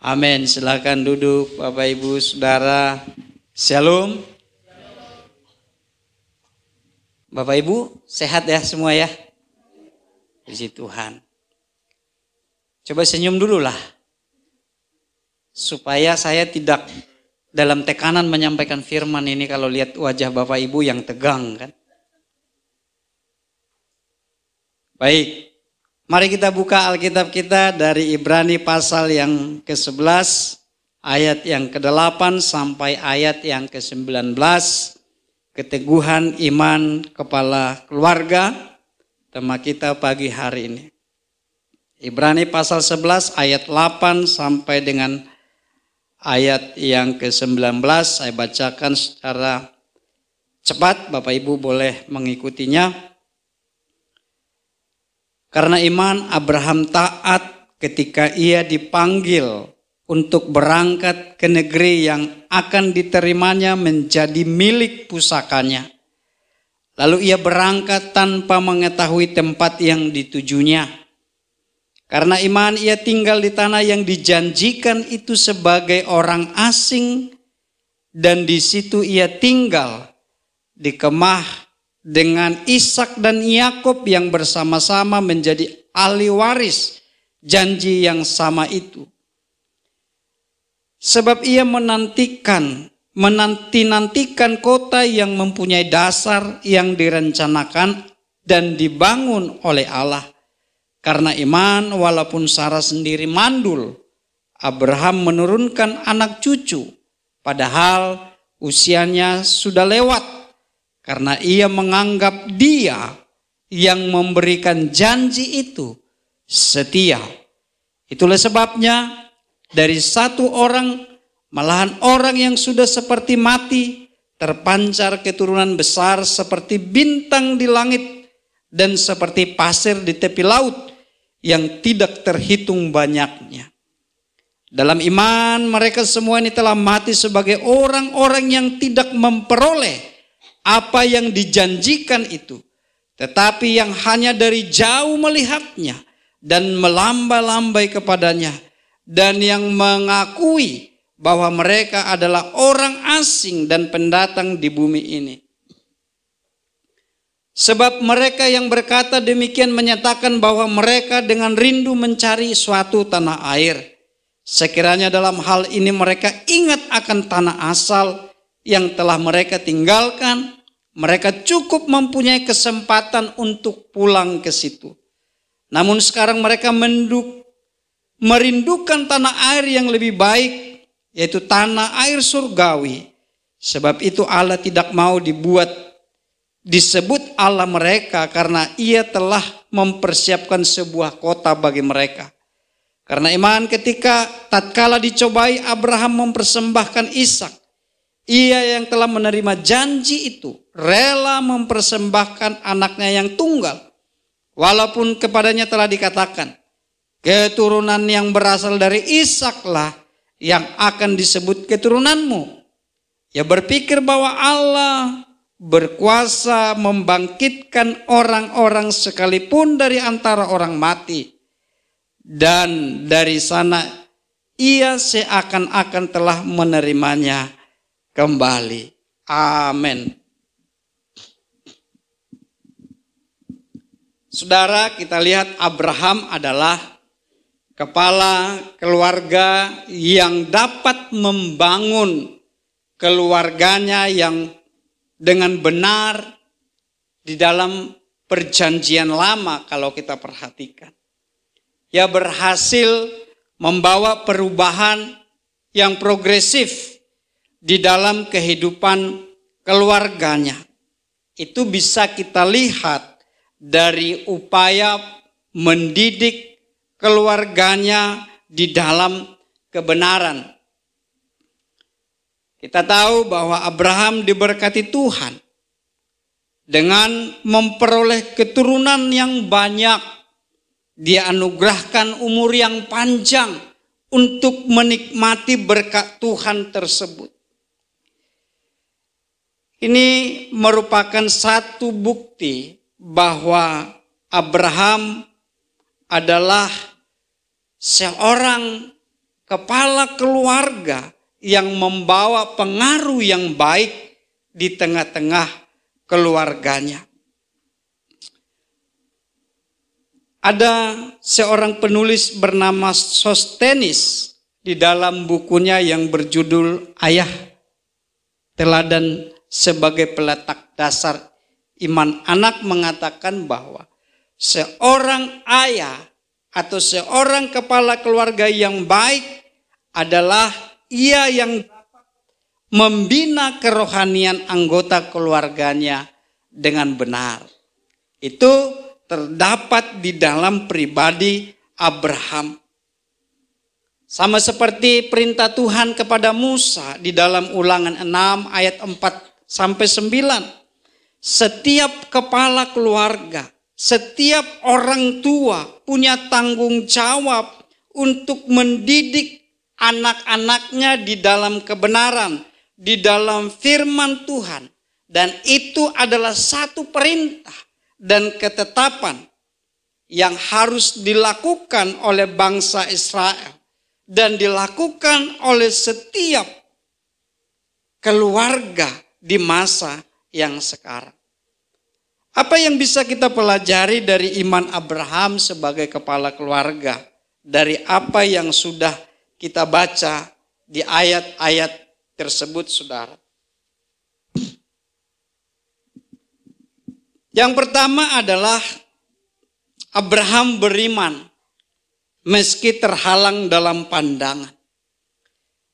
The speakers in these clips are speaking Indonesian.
Amin. Silakan duduk Bapak Ibu Saudara. Shalom. Bapak Ibu sehat ya semua ya? Puji Tuhan. Coba senyum dulu lah. Supaya saya tidak dalam tekanan menyampaikan firman ini kalau lihat wajah Bapak Ibu yang tegang kan. Baik, mari kita buka Alkitab kita dari Ibrani pasal yang ke-11, ayat yang ke-8 sampai ayat yang ke-19. Keteguhan iman kepala keluarga, tema kita pagi hari ini. Ibrani pasal 11 ayat 8 sampai dengan ayat yang ke-19. Saya bacakan secara cepat, Bapak Ibu boleh mengikutinya. Karena iman Abraham taat ketika ia dipanggil untuk berangkat ke negeri yang akan diterimanya menjadi milik pusakanya. Lalu ia berangkat tanpa mengetahui tempat yang ditujunya. Karena iman ia tinggal di tanah yang dijanjikan itu sebagai orang asing, dan di situ ia tinggal di kemah dengan Ishak dan Yakub yang bersama-sama menjadi ahli waris janji yang sama itu. Sebab ia menanti-nantikan kota yang mempunyai dasar yang direncanakan dan dibangun oleh Allah. Karena iman walaupun Sarah sendiri mandul, Abraham menurunkan anak cucu, padahal usianya sudah lewat. Karena ia menganggap dia yang memberikan janji itu setia. Itulah sebabnya dari satu orang, malahan orang yang sudah seperti mati, terpancar keturunan besar seperti bintang di langit dan seperti pasir di tepi laut yang tidak terhitung banyaknya. Dalam iman mereka semua ini telah mati sebagai orang-orang yang tidak memperoleh apa yang dijanjikan itu, tetapi yang hanya dari jauh melihatnya dan melambai-lambai kepadanya, dan yang mengakui bahwa mereka adalah orang asing dan pendatang di bumi ini. Sebab mereka yang berkata demikian menyatakan bahwa mereka dengan rindu mencari suatu tanah air. Sekiranya dalam hal ini mereka ingat akan tanah asal yang telah mereka tinggalkan, mereka cukup mempunyai kesempatan untuk pulang ke situ. Namun sekarang mereka merindukan tanah air yang lebih baik, yaitu tanah air surgawi. Sebab itu Allah tidak mau disebut Allah mereka, karena ia telah mempersiapkan sebuah kota bagi mereka. Karena iman ketika tatkala dicobai Abraham mempersembahkan Ishak, ia yang telah menerima janji itu rela mempersembahkan anaknya yang tunggal. Walaupun kepadanya telah dikatakan, keturunan yang berasal dari Ishaklah yang akan disebut keturunanmu. Ia berpikir bahwa Allah berkuasa membangkitkan orang-orang sekalipun dari antara orang mati. Dan dari sana ia seakan-akan telah menerimanya kembali. Amin. Saudara, kita lihat Abraham adalah kepala keluarga yang dapat membangun keluarganya yang dengan benar di dalam perjanjian lama kalau kita perhatikan. Ia berhasil membawa perubahan yang progresif di dalam kehidupan keluarganya. Itu bisa kita lihat dari upaya mendidik keluarganya di dalam kebenaran. Kita tahu bahwa Abraham diberkati Tuhan dengan memperoleh keturunan yang banyak. Dia anugerahkan umur yang panjang untuk menikmati berkat Tuhan tersebut. Ini merupakan satu bukti bahwa Abraham adalah seorang kepala keluarga yang membawa pengaruh yang baik di tengah-tengah keluarganya. Ada seorang penulis bernama Sostenes di dalam bukunya yang berjudul Ayah Teladan sebagai Peletak Dasar Iman Anak mengatakan bahwa seorang ayah atau seorang kepala keluarga yang baik adalah ia yang dapat membina kerohanian anggota keluarganya dengan benar. Itu terdapat di dalam pribadi Abraham. Sama seperti perintah Tuhan kepada Musa di dalam Ulangan 6 ayat 4-9. Setiap kepala keluarga, setiap orang tua punya tanggung jawab untuk mendidik anak-anaknya di dalam kebenaran, di dalam firman Tuhan. Dan itu adalah satu perintah dan ketetapan yang harus dilakukan oleh bangsa Israel dan dilakukan oleh setiap keluarga di masa yang sekarang. Apa yang bisa kita pelajari dari iman Abraham sebagai kepala keluarga dari apa yang sudah kita baca di ayat-ayat tersebut, saudara? Yang pertama adalah Abraham beriman meski terhalang dalam pandangan.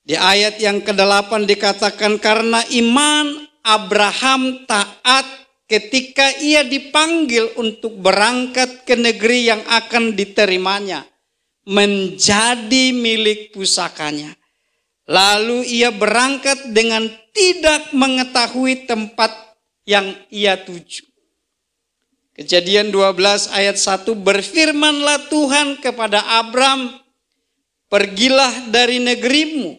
Di ayat yang ke-8 dikatakan karena iman Abraham taat ketika ia dipanggil untuk berangkat ke negeri yang akan diterimanya, menjadi milik pusakanya. Lalu ia berangkat dengan tidak mengetahui tempat yang ia tuju. Kejadian 12 ayat 1, berfirmanlah Tuhan kepada Abram, pergilah dari negerimu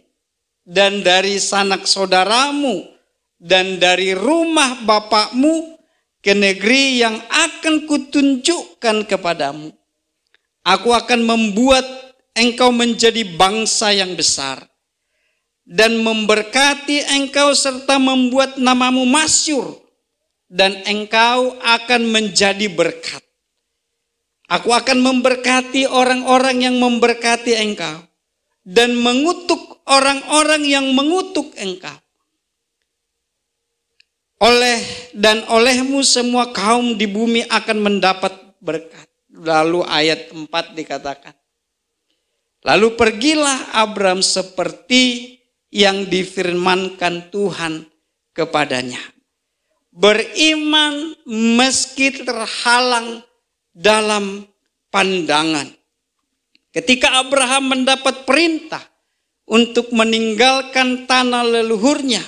dan dari sanak saudaramu dan dari rumah bapakmu ke negeri yang akan kutunjukkan kepadamu. Aku akan membuat engkau menjadi bangsa yang besar dan memberkati engkau serta membuat namamu masyhur. Dan engkau akan menjadi berkat. Aku akan memberkati orang-orang yang memberkati engkau. Dan mengutuk orang-orang yang mengutuk engkau. Olehmu semua kaum di bumi akan mendapat berkat. Lalu ayat 4 dikatakan. Lalu pergilah Abram seperti yang difirmankan Tuhan kepadanya. Beriman meski terhalang dalam pandangan. Ketika Abraham mendapat perintah untuk meninggalkan tanah leluhurnya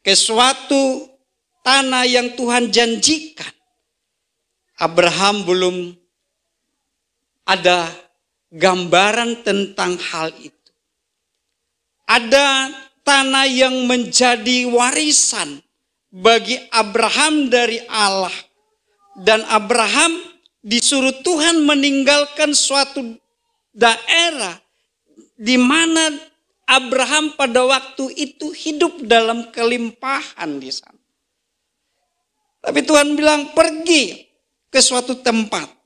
ke suatu tanah yang Tuhan janjikan, Abraham belum ada gambaran tentang hal itu. Ada tanah yang menjadi warisan bagi Abraham dari Allah. Dan Abraham disuruh Tuhan meninggalkan suatu daerah di mana Abraham pada waktu itu hidup dalam kelimpahan di sana. Tapi Tuhan bilang pergi ke suatu tempat.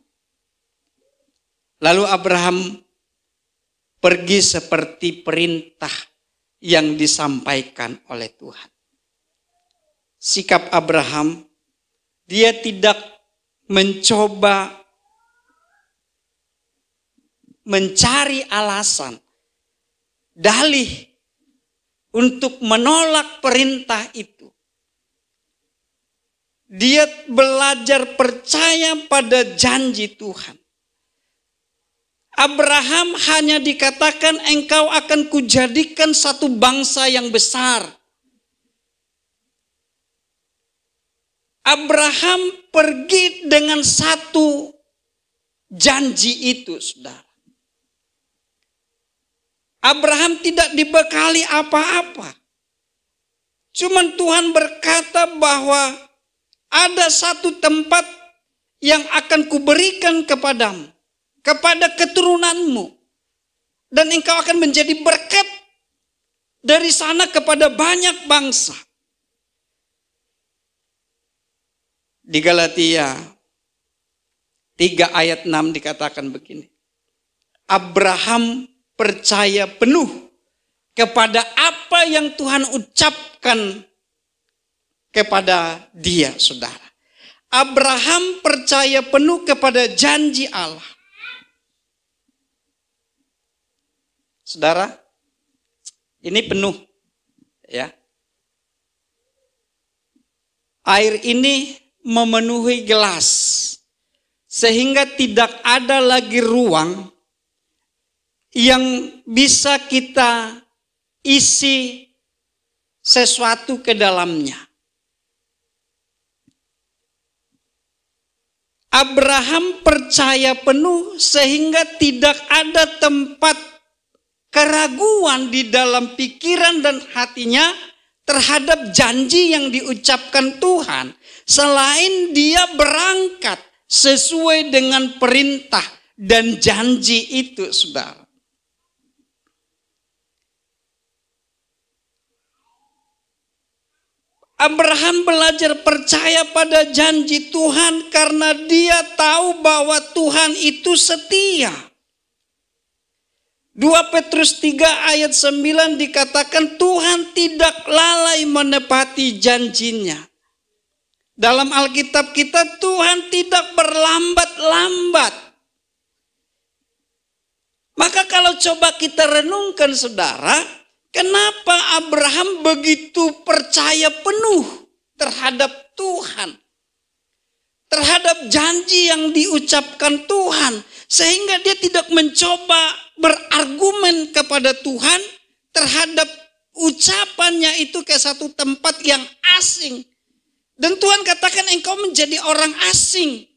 Lalu Abraham pergi seperti perintah yang disampaikan oleh Tuhan. Sikap Abraham, dia tidak mencoba mencari alasan, dalih untuk menolak perintah itu. Dia belajar percaya pada janji Tuhan. Abraham hanya dikatakan engkau akan kujadikan satu bangsa yang besar. Abraham pergi dengan satu janji itu, saudara. Abraham tidak dibekali apa-apa. Cuman Tuhan berkata bahwa ada satu tempat yang akan kuberikan kepadamu, kepada keturunanmu. Dan engkau akan menjadi berkat dari sana kepada banyak bangsa. Di Galatia 3 ayat 6 dikatakan begini. Abraham percaya penuh kepada apa yang Tuhan ucapkan kepada dia, saudara. Abraham percaya penuh kepada janji Allah. Saudara, ini penuh, ya. Air ini memenuhi gelas, sehingga tidak ada lagi ruang yang bisa kita isi sesuatu ke dalamnya. Abraham percaya penuh sehingga tidak ada tempat keraguan di dalam pikiran dan hatinya terhadap janji yang diucapkan Tuhan. Selain dia berangkat sesuai dengan perintah dan janji itu, saudara. Abraham belajar percaya pada janji Tuhan karena dia tahu bahwa Tuhan itu setia. 2 Petrus 3 ayat 9 dikatakan Tuhan tidak lalai menepati janjinya. Dalam Alkitab kita Tuhan tidak berlambat-lambat. Maka kalau coba kita renungkan, saudara, kenapa Abraham begitu percaya penuh terhadap Tuhan? Terhadap janji yang diucapkan Tuhan. Sehingga dia tidak mencoba berargumen kepada Tuhan terhadap ucapannya itu ke satu tempat yang asing. Dan Tuhan katakan engkau menjadi orang asing.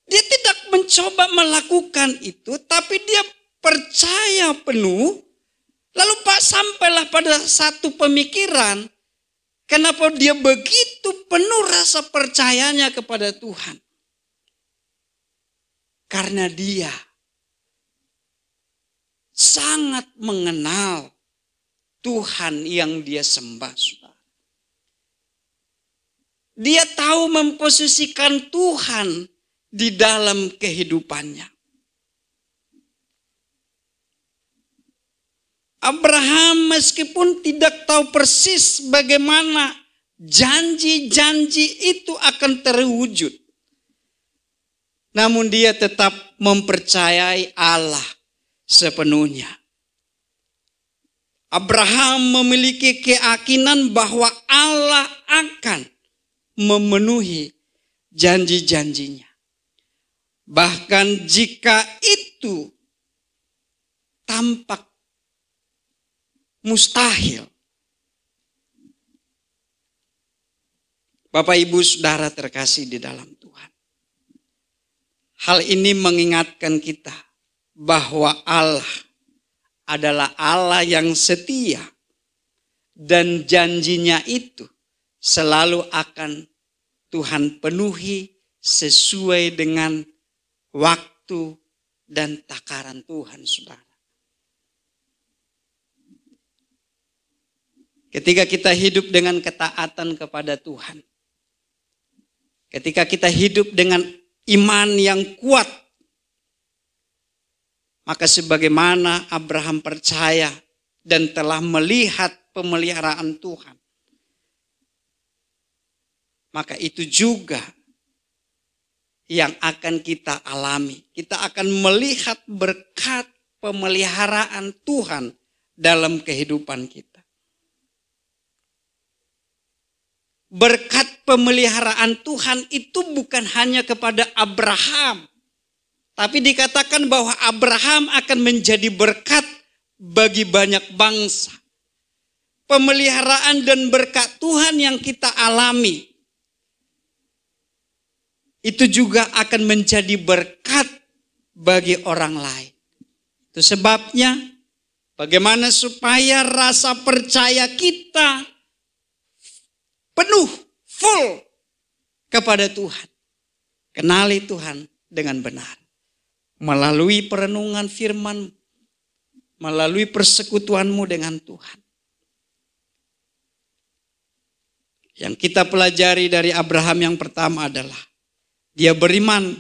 Dia tidak mencoba melakukan itu, tapi dia percaya penuh. Lalu sampailah pada satu pemikiran, kenapa dia begitu penuh rasa percayanya kepada Tuhan. Karena dia sangat mengenal Tuhan yang dia sembah. Dia tahu memposisikan Tuhan di dalam kehidupannya. Abraham meskipun tidak tahu persis bagaimana janji-janji itu akan terwujud, namun dia tetap mempercayai Allah sepenuhnya. Abraham memiliki keyakinan bahwa Allah akan memenuhi janji-janjinya. Bahkan jika itu tampak mustahil. Bapak, Ibu, Saudara terkasih di dalam Tuhan. Hal ini mengingatkan kita bahwa Allah adalah Allah yang setia. Dan janjinya itu selalu akan Tuhan penuhi sesuai dengan waktu dan takaran Tuhan, saudara. Ketika kita hidup dengan ketaatan kepada Tuhan, ketika kita hidup dengan iman yang kuat, maka sebagaimana Abraham percaya dan telah melihat pemeliharaan Tuhan, maka itu juga yang akan kita alami. Kita akan melihat berkat pemeliharaan Tuhan dalam kehidupan kita. Berkat pemeliharaan Tuhan itu bukan hanya kepada Abraham, tapi dikatakan bahwa Abraham akan menjadi berkat bagi banyak bangsa. Pemeliharaan dan berkat Tuhan yang kita alami itu juga akan menjadi berkat bagi orang lain. Itu sebabnya bagaimana supaya rasa percaya kita penuh, full kepada Tuhan. Kenali Tuhan dengan benar. melalui perenungan firman, melalui persekutuanmu dengan Tuhan. Yang kita pelajari dari Abraham yang pertama adalah dia beriman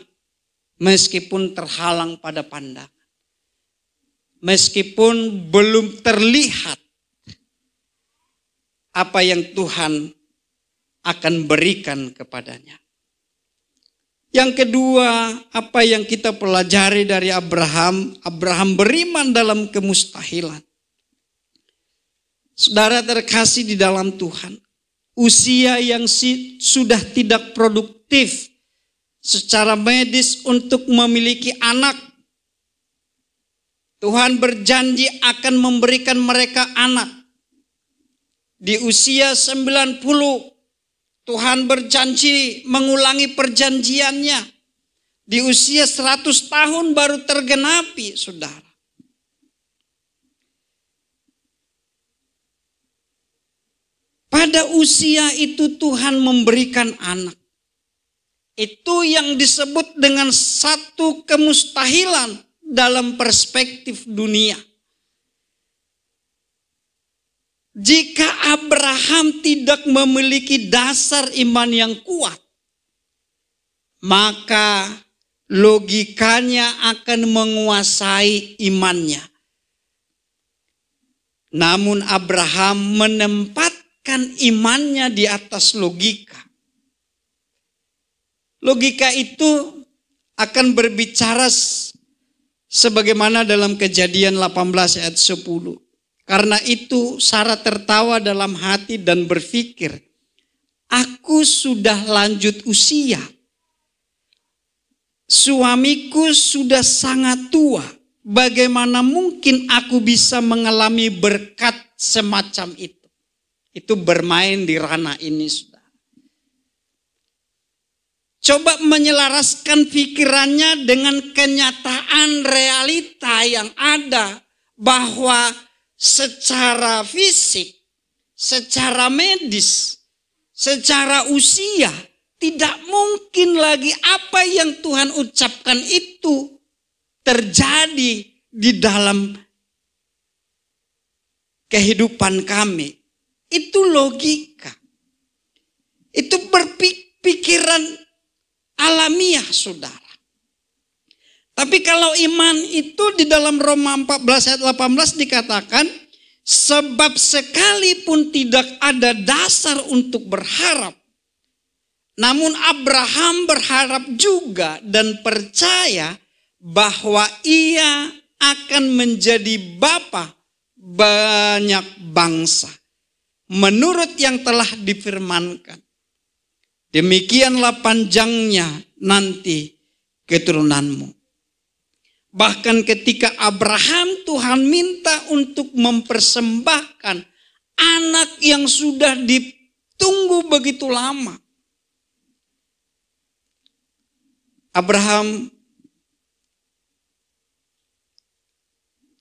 meskipun terhalang pada pandangan. Meskipun belum terlihat apa yang Tuhan akan berikan kepadanya. Yang kedua, apa yang kita pelajari dari Abraham? Abraham beriman dalam kemustahilan. Saudara terkasih di dalam Tuhan, usia yang sudah tidak produktif secara medis untuk memiliki anak, Tuhan berjanji akan memberikan mereka anak. Di usia 90, Tuhan berjanji mengulangi perjanjiannya. Di usia 100 tahun baru tergenapi, saudara. Pada usia itu Tuhan memberikan anak. Itu yang disebut dengan satu kemustahilan dalam perspektif dunia. Jika Abraham tidak memiliki dasar iman yang kuat, maka logikanya akan menguasai imannya. Namun Abraham menempatkan imannya di atas logika. Logika itu akan berbicara sebagaimana dalam Kejadian 18 ayat 10. Karena itu Sarah tertawa dalam hati dan berpikir, aku sudah lanjut usia. Suamiku sudah sangat tua. Bagaimana mungkin aku bisa mengalami berkat semacam itu? Itu bermain di ranah ini, saudara. Coba menyelaraskan pikirannya dengan kenyataan realita yang ada, bahwa secara fisik, secara medis, secara usia, tidak mungkin lagi apa yang Tuhan ucapkan itu terjadi di dalam kehidupan kami. Itu logika. Itu berpikiran alamiah, saudara. Tapi kalau iman itu di dalam Roma 14 ayat 18 dikatakan, sebab sekalipun tidak ada dasar untuk berharap, namun Abraham berharap juga dan percaya bahwa ia akan menjadi bapa banyak bangsa, menurut yang telah difirmankan. Demikianlah panjangnya nanti keturunanmu. Bahkan ketika Abraham, Tuhan minta untuk mempersembahkan anak yang sudah ditunggu begitu lama. Abraham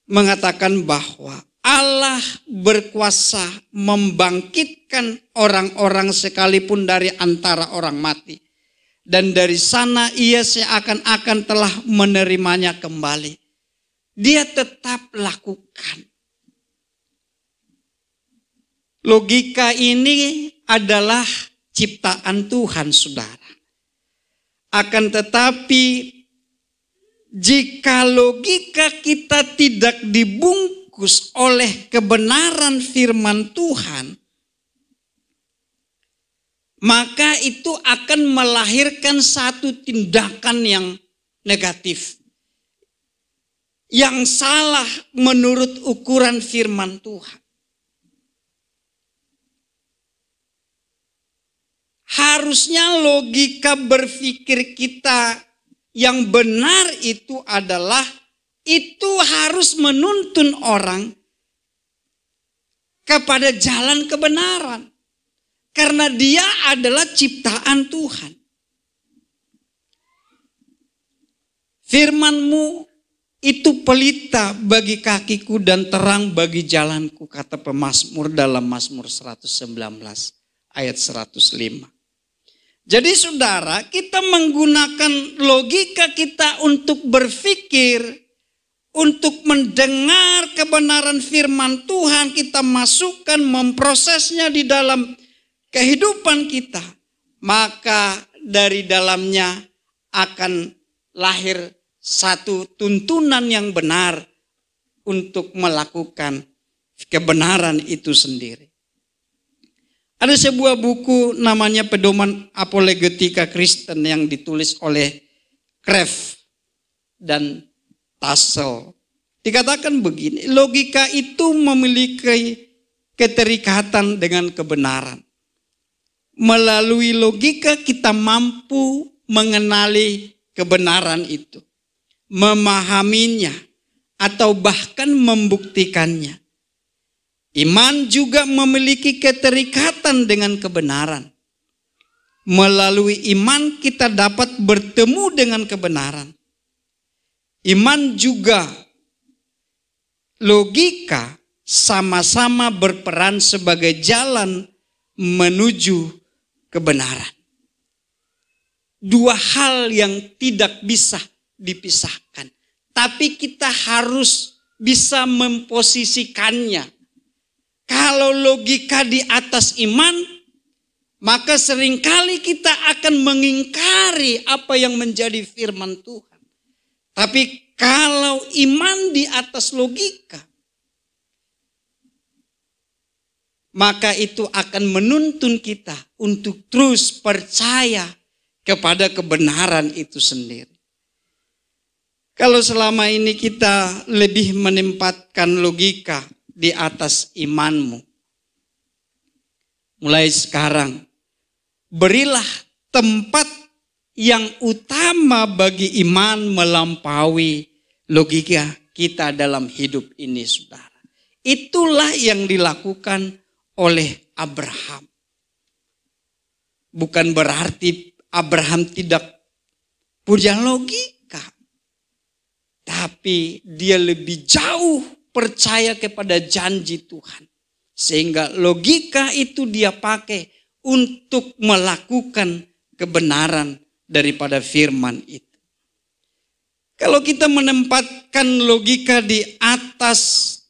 mengatakan bahwa Allah berkuasa membangkitkan orang-orang sekalipun dari antara orang mati. Dan dari sana ia seakan-akan telah menerimanya kembali. Dia tetap lakukan. Logika ini adalah ciptaan Tuhan, saudara. Akan tetapi, jika logika kita tidak dibungkus oleh kebenaran firman Tuhan, maka itu akan melahirkan satu tindakan yang negatif, yang salah menurut ukuran firman Tuhan. Harusnya logika berpikir kita yang benar itu adalah, itu harus menuntun orang kepada jalan kebenaran. Karena dia adalah ciptaan Tuhan. Firman-Mu itu pelita bagi kakiku dan terang bagi jalanku, kata pemazmur dalam Mazmur 119 ayat 105. Jadi saudara, kita menggunakan logika kita untuk berpikir, untuk mendengar kebenaran firman Tuhan, kita masukkan, memprosesnya di dalam kehidupan kita. Maka dari dalamnya akan lahir satu tuntunan yang benar untuk melakukan kebenaran itu sendiri. Ada sebuah buku namanya Pedoman Apologetika Kristen yang ditulis oleh Kreeft dan Tassel. Dikatakan begini, logika itu memiliki keterikatan dengan kebenaran. Melalui logika kita mampu mengenali kebenaran itu, memahaminya, atau bahkan membuktikannya. Iman juga memiliki keterikatan dengan kebenaran. Melalui iman kita dapat bertemu dengan kebenaran. Iman juga logika sama-sama berperan sebagai jalan menuju kebenaran. Dua hal yang tidak bisa dipisahkan. Tapi kita harus bisa memposisikannya. Kalau logika di atas iman, maka seringkali kita akan mengingkari apa yang menjadi firman Tuhan. Tapi kalau iman di atas logika, maka itu akan menuntun kita untuk terus percaya kepada kebenaran itu sendiri. Kalau selama ini kita lebih menempatkan logika di atas imanmu, mulai sekarang berilah tempat yang utama bagi iman melampaui logika kita dalam hidup ini, saudara. Itulah yang dilakukan oleh Abraham. Bukan berarti Abraham tidak punya logika, tapi dia lebih jauh percaya kepada janji Tuhan. Sehingga logika itu dia pakai untuk melakukan kebenaran daripada firman itu. Kalau kita menempatkan logika di atas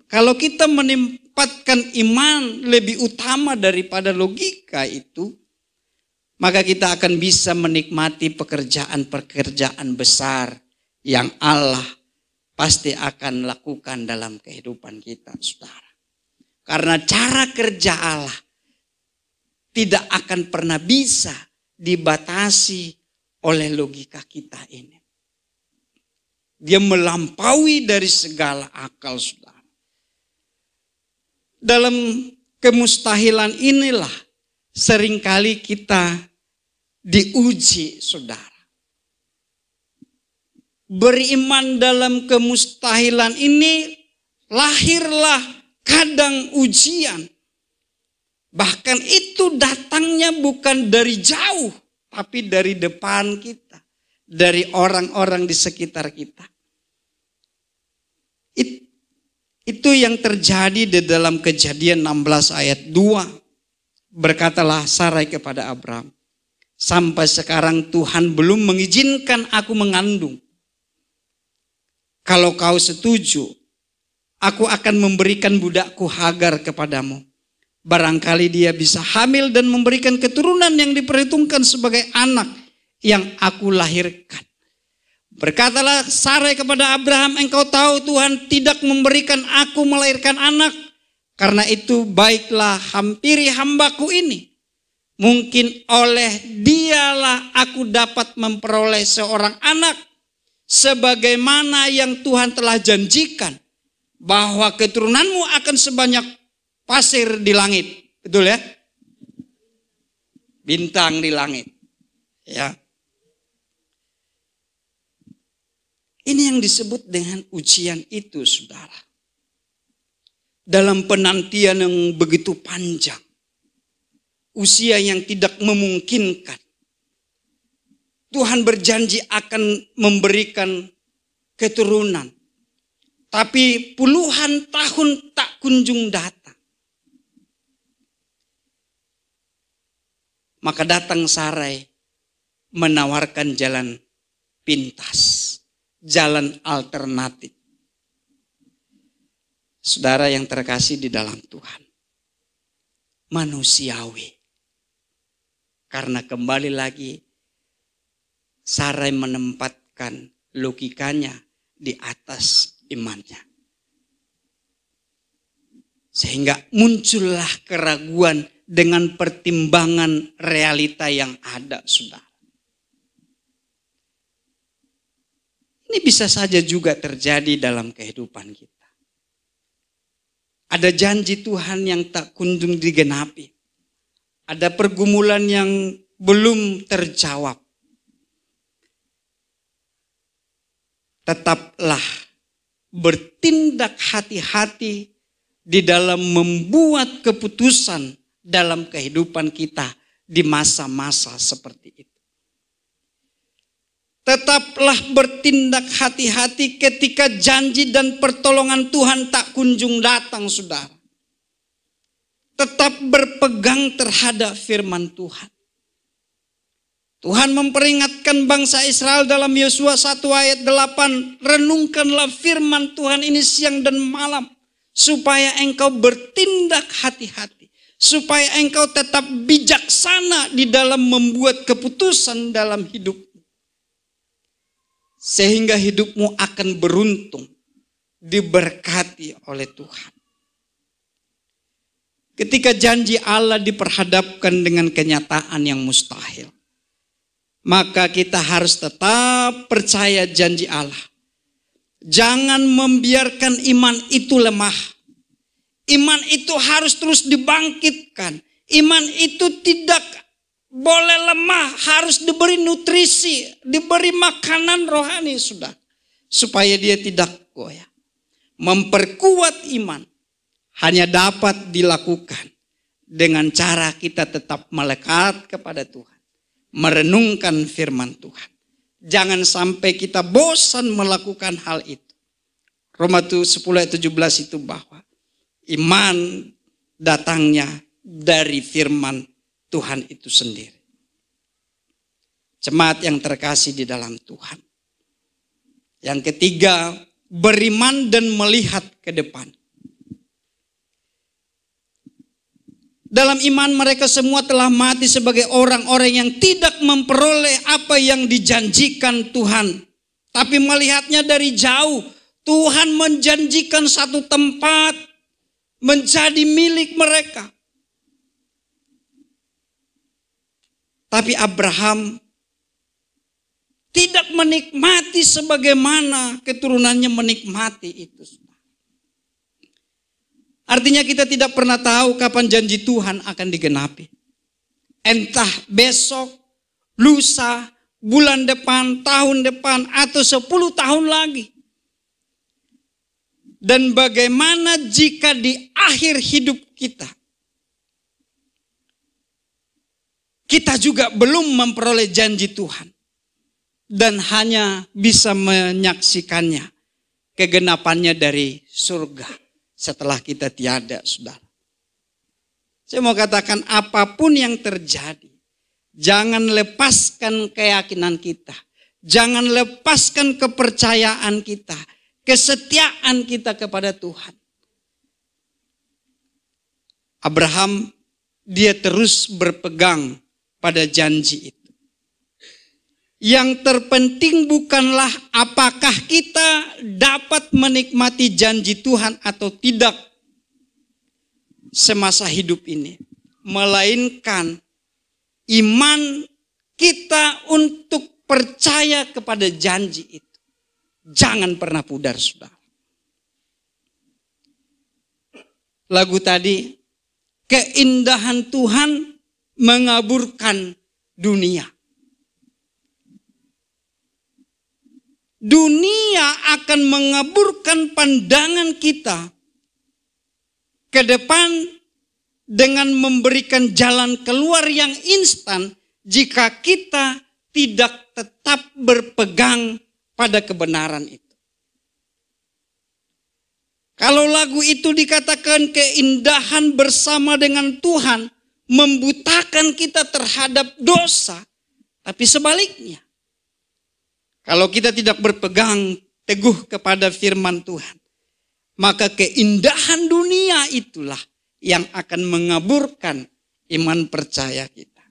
kalau kita menempatkan iman lebih utama daripada logika itu, maka kita akan bisa menikmati pekerjaan-pekerjaan besar yang Allah pasti akan lakukan dalam kehidupan kita, saudara. Karena cara kerja Allah tidak akan pernah bisa dibatasi oleh logika kita ini. Dia melampaui dari segala akal, saudara. Dalam kemustahilan inilah seringkali kita diuji, saudara. Beriman dalam kemustahilan ini lahirlah kadang ujian. Bahkan itu datangnya bukan dari jauh, tapi dari depan kita, dari orang-orang di sekitar kita. Itu yang terjadi di dalam Kejadian 16 ayat 2. Berkatalah Sarai kepada Abraham, sampai sekarang Tuhan belum mengizinkan aku mengandung. Kalau kau setuju, aku akan memberikan budakku Hagar kepadamu. Barangkali dia bisa hamil dan memberikan keturunan yang diperhitungkan sebagai anak yang aku lahirkan. Berkatalah Sarai kepada Abraham, engkau tahu Tuhan tidak memberikan aku melahirkan anak. Karena itu baiklah hampiri hambaku ini. Mungkin oleh dialah aku dapat memperoleh seorang anak. Sebagaimana yang Tuhan telah janjikan. Bahwa keturunanmu akan sebanyak pasir di langit. Betul ya? Bintang di langit. Ya. Ini yang disebut dengan ujian itu, saudara. Dalam penantian yang begitu panjang. Usia yang tidak memungkinkan. Tuhan berjanji akan memberikan keturunan. Tapi puluhan tahun tak kunjung datang. Maka datang Sarai menawarkan jalan pintas, jalan alternatif. Saudara yang terkasih di dalam Tuhan, manusiawi. Karena kembali lagi Sarai menempatkan logikanya di atas imannya. Sehingga muncullah keraguan dengan pertimbangan realita yang ada, saudara. Ini bisa saja juga terjadi dalam kehidupan kita. Ada janji Tuhan yang tak kunjung digenapi. Ada pergumulan yang belum terjawab. Tetaplah bertindak hati-hati di dalam membuat keputusan dalam kehidupan kita di masa-masa seperti itu. Tetaplah bertindak hati-hati ketika janji dan pertolongan Tuhan tak kunjung datang, saudara. Tetap berpegang terhadap firman Tuhan. Tuhan memperingatkan bangsa Israel dalam Yosua 1 ayat 8. Renungkanlah firman Tuhan ini siang dan malam. Supaya engkau bertindak hati-hati. Supaya engkau tetap bijaksana di dalam membuat keputusan dalam hidup. Sehingga hidupmu akan beruntung, diberkati oleh Tuhan. Ketika janji Allah diperhadapkan dengan kenyataan yang mustahil, maka kita harus tetap percaya janji Allah. Jangan membiarkan iman itu lemah. Iman itu harus terus dibangkitkan. Iman itu tidak boleh lemah, harus diberi nutrisi, diberi makanan rohani, sudah, supaya dia tidak goyah. Memperkuat iman hanya dapat dilakukan dengan cara kita tetap melekat kepada Tuhan, merenungkan firman Tuhan. Jangan sampai kita bosan melakukan hal itu. Roma 10 ayat 17 itu bahwa iman datangnya dari firman Tuhan itu sendiri. Jemaat yang terkasih di dalam Tuhan. Yang ketiga, beriman dan melihat ke depan. Dalam iman mereka semua telah mati sebagai orang-orang yang tidak memperoleh apa yang dijanjikan Tuhan. Tapi melihatnya dari jauh. Tuhan menjanjikan satu tempat menjadi milik mereka. Tapi Abraham tidak menikmati sebagaimana keturunannya menikmati itu. Artinya kita tidak pernah tahu kapan janji Tuhan akan digenapi. Entah besok, lusa, bulan depan, tahun depan, atau 10 tahun lagi. Dan bagaimana jika di akhir hidup kita, kita juga belum memperoleh janji Tuhan. Dan hanya bisa menyaksikannya, kegenapannya dari surga setelah kita tiada, saudara. Saya mau katakan apapun yang terjadi, jangan lepaskan keyakinan kita. Jangan lepaskan kepercayaan kita, kesetiaan kita kepada Tuhan. Abraham, dia terus berpegang pada janji itu. Yang terpenting bukanlah apakah kita dapat menikmati janji Tuhan atau tidak semasa hidup ini. Melainkan iman kita untuk percaya kepada janji itu. Jangan pernah pudar, saudara. Lagu tadi, keindahan Tuhan mengaburkan dunia. Dunia akan mengaburkan pandangan kita ke depan dengan memberikan jalan keluar yang instan jika kita tidak tetap berpegang pada kebenaran itu. Kalau lagu itu dikatakan keindahan bersama dengan Tuhan membutakan kita terhadap dosa, tapi sebaliknya. Kalau kita tidak berpegang teguh kepada firman Tuhan, maka keindahan dunia itulah yang akan mengaburkan iman percaya kita.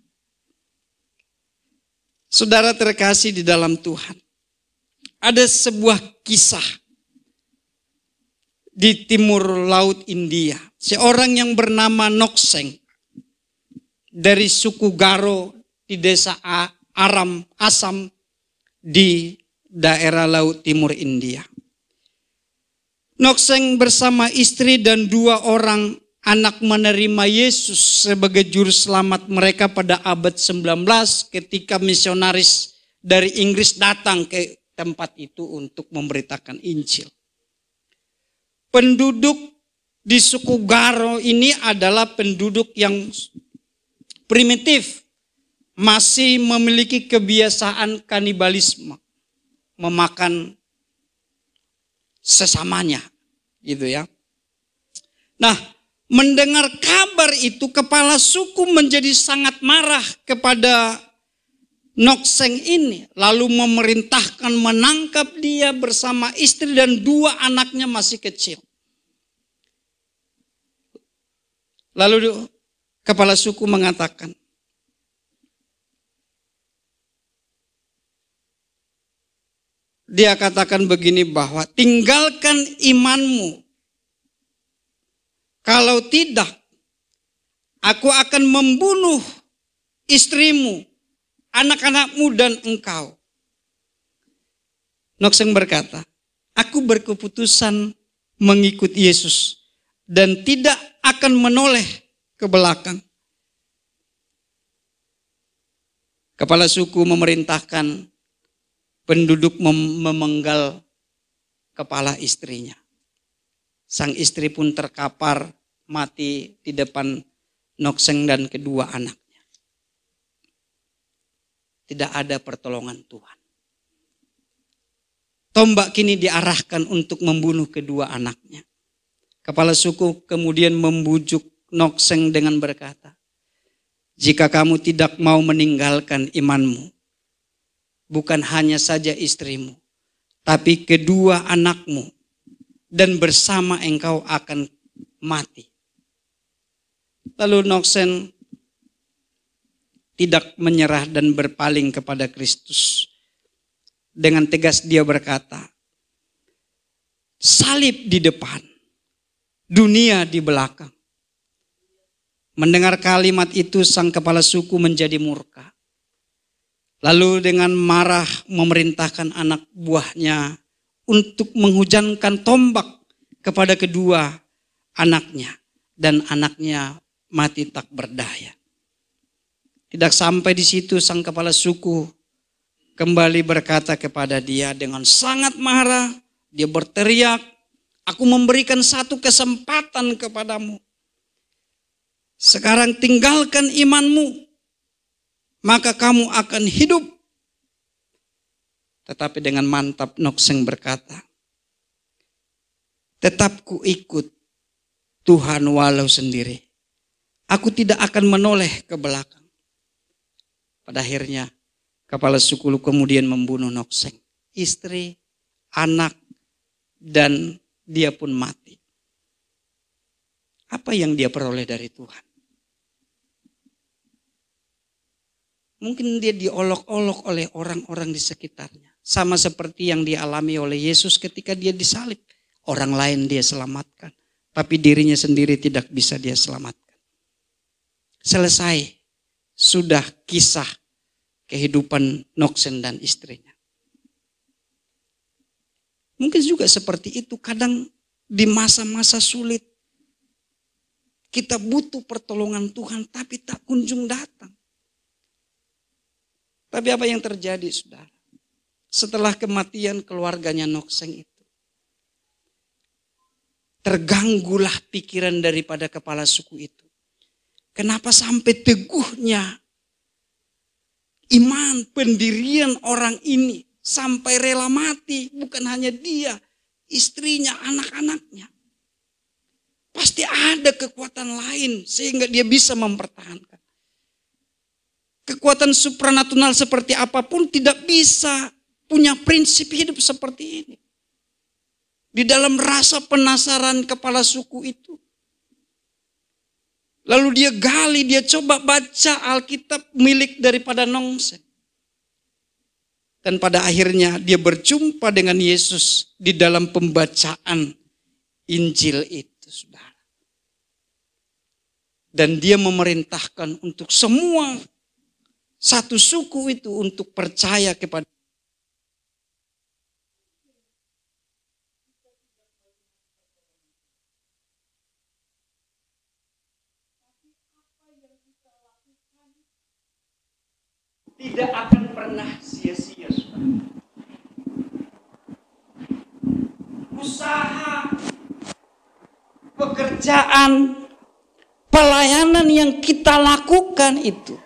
Saudara terkasih di dalam Tuhan, ada sebuah kisah di timur laut India. Seorang yang bernama Nokseng dari suku Garo di desa Asam di daerah laut timur India. Nokseng bersama istri dan 2 orang anak menerima Yesus sebagai juru selamat mereka pada abad 19 ketika misionaris dari Inggris datang ke tempat itu untuk memberitakan Injil. Penduduk di suku Garo ini adalah penduduk yang primitif, masih memiliki kebiasaan kanibalisme, memakan sesamanya, gitu ya. Nah, mendengar kabar itu, kepala suku menjadi sangat marah kepada Nokseng ini, lalu memerintahkan menangkap dia bersama istri dan 2 anaknya masih kecil. Lalu kepala suku mengatakan, dia katakan begini bahwa tinggalkan imanmu. Kalau tidak, aku akan membunuh istrimu, anak-anakmu dan engkau. Nokseng berkata, aku berkeputusan mengikut Yesus dan tidak akan menoleh ke belakang. Kepala suku memerintahkan penduduk memenggal kepala istrinya. Sang istri pun terkapar mati di depan Nokseng dan kedua anaknya. Tidak ada pertolongan Tuhan. Tombak kini diarahkan untuk membunuh kedua anaknya. Kepala suku kemudian membujuk Nokseng dengan berkata, jika kamu tidak mau meninggalkan imanmu, bukan hanya saja istrimu, tapi kedua anakmu, dan bersama engkau akan mati. Lalu Nokseng tidak menyerah dan berpaling kepada Kristus. Dengan tegas dia berkata, salib di depan, dunia di belakang. Mendengar kalimat itu sang kepala suku menjadi murka. Lalu dengan marah memerintahkan anak buahnya untuk menghujankan tombak kepada kedua anaknya. Dan anaknya mati tak berdaya. Tidak sampai di situ sang kepala suku kembali berkata kepada dia dengan sangat marah. Dia berteriak, aku memberikan satu kesempatan kepadamu. Sekarang tinggalkan imanmu, maka kamu akan hidup. Tetapi dengan mantap Nokseng berkata, tetap ku ikut Tuhan walau sendiri. Aku tidak akan menoleh ke belakang. Pada akhirnya kepala suku kemudian membunuh Nokseng, istri, anak, dan dia pun mati. Apa yang dia peroleh dari Tuhan? Mungkin dia diolok-olok oleh orang-orang di sekitarnya. Sama seperti yang dialami oleh Yesus ketika dia disalib. Orang lain dia selamatkan, tapi dirinya sendiri tidak bisa dia selamatkan. Selesai, sudah kisah kehidupan Nokseng dan istrinya. Mungkin juga seperti itu, kadang di masa-masa sulit, kita butuh pertolongan Tuhan tapi tak kunjung datang. Tapi apa yang terjadi, saudara? Setelah kematian keluarganya Nokseng itu, terganggulah pikiran daripada kepala suku itu. Kenapa sampai teguhnya iman pendirian orang ini sampai rela mati? Bukan hanya dia, istrinya, anak-anaknya. Pasti ada kekuatan lain sehingga dia bisa mempertahankan. kekuatan supranatural seperti apapun tidak bisa punya prinsip hidup seperti ini. Di dalam rasa penasaran kepala suku itu. Lalu dia gali, dia coba baca Alkitab milik daripada Nongsen. Dan pada akhirnya dia berjumpa dengan Yesus di dalam pembacaan Injil itu, saudara. Dan dia memerintahkan untuk semua satu suku itu untuk percaya kepada tidak akan pernah sia-sia, saudara. Usaha, pekerjaan, pelayanan yang kita lakukan itu,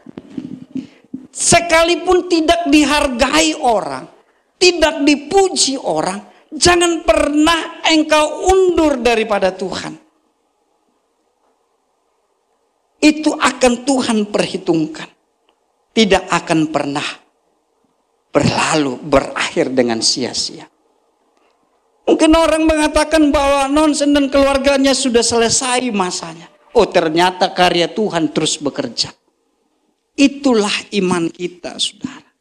sekalipun tidak dihargai orang, tidak dipuji orang, jangan pernah engkau undur daripada Tuhan. Itu akan Tuhan perhitungkan. Tidak akan pernah berlalu, berakhir dengan sia-sia. Mungkin orang mengatakan bahwa Nongsen dan keluarganya sudah selesai masanya. Oh, ternyata karya Tuhan terus bekerja. Itulah iman kita, saudara.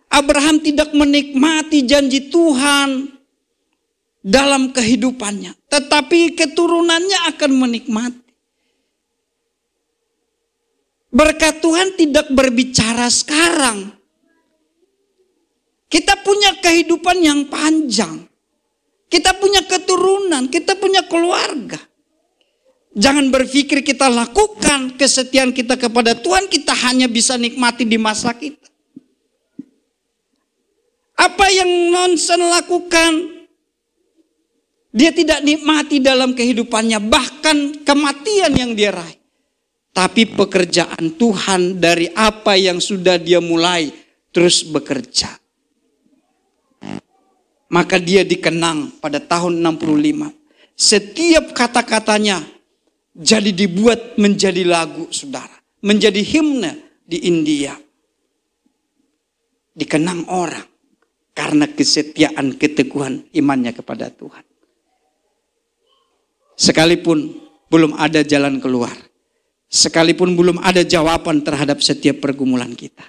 Abraham tidak menikmati janji Tuhan dalam kehidupannya, tetapi keturunannya akan menikmati. Berkat Tuhan tidak berbicara sekarang. Kita punya kehidupan yang panjang. Kita punya keturunan, kita punya keluarga. Jangan berpikir kita lakukan kesetiaan kita kepada Tuhan, kita hanya bisa nikmati di masa kita. Apa yang Nongsen lakukan, dia tidak nikmati dalam kehidupannya, bahkan kematian yang dia raih. Tapi pekerjaan Tuhan dari apa yang sudah dia mulai terus bekerja. Maka dia dikenang pada tahun 65. Setiap kata-katanya jadi dibuat menjadi lagu, saudara. Menjadi himne di India. Dikenang orang karena kesetiaan, keteguhan imannya kepada Tuhan. Sekalipun belum ada jalan keluar. Sekalipun belum ada jawaban terhadap setiap pergumulan kita.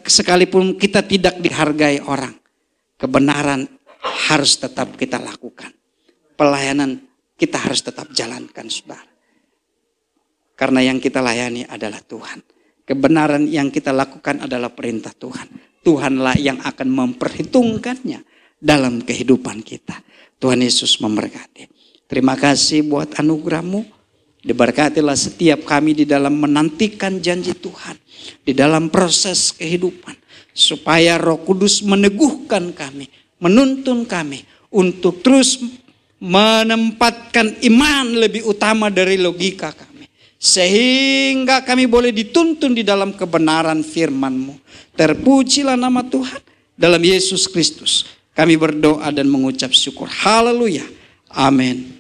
Sekalipun kita tidak dihargai orang, kebenaran harus tetap kita lakukan. Pelayanan kita harus tetap jalankan, saudara. Karena yang kita layani adalah Tuhan. Kebenaran yang kita lakukan adalah perintah Tuhan. Tuhanlah yang akan memperhitungkannya dalam kehidupan kita. Tuhan Yesus memberkati. Terima kasih buat anugerah-Mu. Diberkatilah setiap kami di dalam menantikan janji Tuhan. Di dalam proses kehidupan. Supaya Roh Kudus meneguhkan kami. Menuntun kami. Untuk terus menempatkan iman lebih utama dari logika kami. Sehingga kami boleh dituntun di dalam kebenaran firman-Mu. Terpujilah nama Tuhan. Dalam Yesus Kristus kami berdoa dan mengucap syukur. Haleluya. Amin.